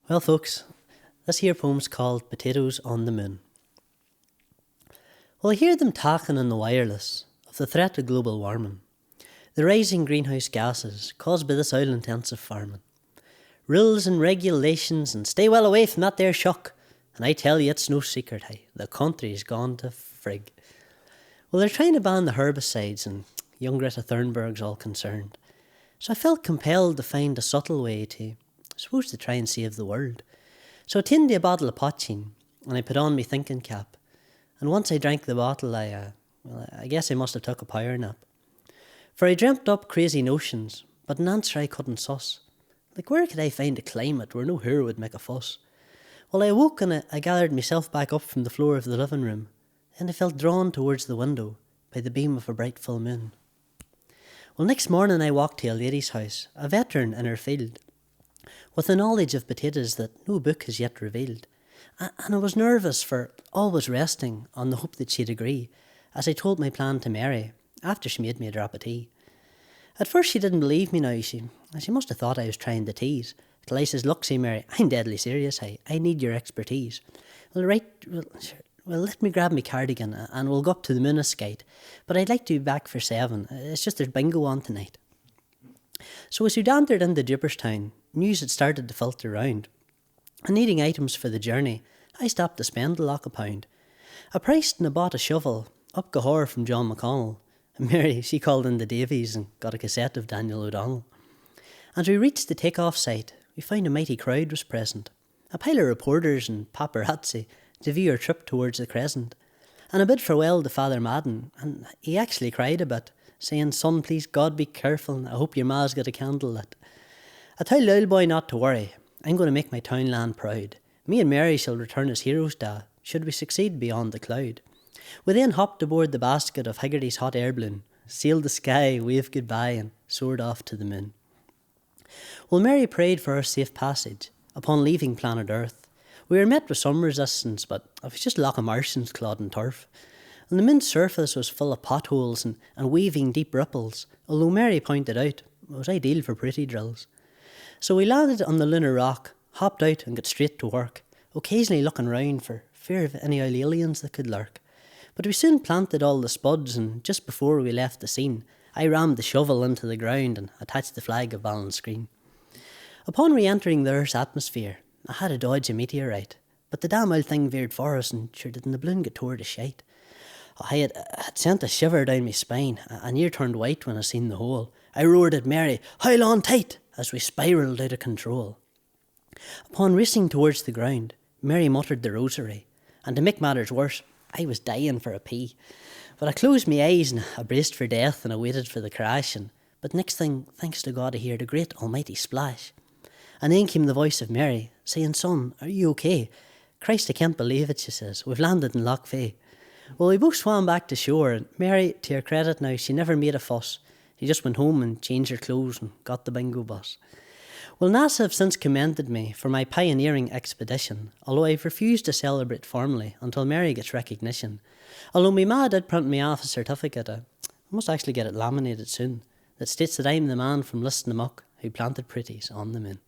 Well, folks, this here poem's called Potatoes on the Moon. Well, I hear them talking on the wireless of the threat of global warming, the rising greenhouse gases caused by this oil-intensive farming, rules and regulations, and stay well away from that there shock. And I tell you, it's no secret, hey, the country's gone to frig. Well, they're trying to ban the herbicides, and young Greta Thunberg's all concerned. So I felt compelled to find a subtle way to try and save the world. So I tinned a bottle of potchine, and I put on me thinking cap. And once I drank the bottle, I guess I must have took a power nap. For I dreamt up crazy notions, but an answer I couldn't suss. Like, where could I find a climate where no hero would make a fuss? Well, I awoke and I gathered myself back up from the floor of the living room, and I felt drawn towards the window by the beam of a bright full moon. Well, next morning I walked to a lady's house, a veteran in her field, with a knowledge of potatoes that no book has yet revealed. And I was nervous, for always resting on the hope that she'd agree, as I told my plan to Mary, after she made me a drop of tea. At first she didn't believe me now, she must have thought I was trying to tease, till I says, "Look, see Mary, I'm deadly serious, hey, I need your expertise." Well, let me grab me cardigan, and we'll go up to the Ballinascreen, but I'd like to be back for 7, it's just there's bingo on tonight. So as we dandered into Jupiterstown, news had started to filter round. And needing items for the journey, I stopped to spend a lock of £1. I priced and I bought a shovel, up Gahor from John McConnell. And Mary, she called in the Davies and got a cassette of Daniel O'Donnell. As we reached the take-off site, we found a mighty crowd was present. A pile of reporters and paparazzi to view our trip towards the crescent. And a bid farewell to Father Madden, and he actually cried a bit, saying, "Son, please God be careful, and I hope your ma's got a candle lit." I told Lil Boy not to worry, I'm going to make my townland proud. Me and Mary shall return as heroes, da, should we succeed beyond the cloud. We then hopped aboard the basket of Haggerty's hot air balloon, sailed the sky, waved goodbye, and soared off to the moon. Well, Mary prayed for our safe passage upon leaving planet Earth. We were met with some resistance, but it was just a lot of Martians clodding turf. And the moon's surface was full of potholes and weaving deep ripples, although Mary pointed out it was ideal for pretty drills. So we landed on the lunar rock, hopped out and got straight to work, occasionally looking round for fear of any old aliens that could lurk. But we soon planted all the spuds, and just before we left the scene, I rammed the shovel into the ground and attached the flag of Ballinascreen. Upon re-entering the Earth's atmosphere, I had to dodge a meteorite, but the damn old thing veered for us, and sure didn't the balloon get tore to shite. I had sent a shiver down my spine, and ear turned white when I seen the hole. I roared at Mary, "Hold on tight," as we spiralled out of control. Upon racing towards the ground, Mary muttered the rosary, and to make matters worse, I was dying for a pee. But I closed my eyes and I braced for death and I waited for the crash, but next thing, thanks to God, I heard a great almighty splash. And then came the voice of Mary, saying, "Son, are you okay?" "Christ, I can't believe it," she says. "We've landed in Loch Fay." Well, we both swam back to shore, and Mary, to her credit now, she never made a fuss. She just went home and changed her clothes and got the bingo bus. Well, NASA have since commended me for my pioneering expedition, although I've refused to celebrate formally until Mary gets recognition. Although my ma did print me off a certificate, I must actually get it laminated soon, that states that I'm the man from Liston Amok who planted pretties on the moon.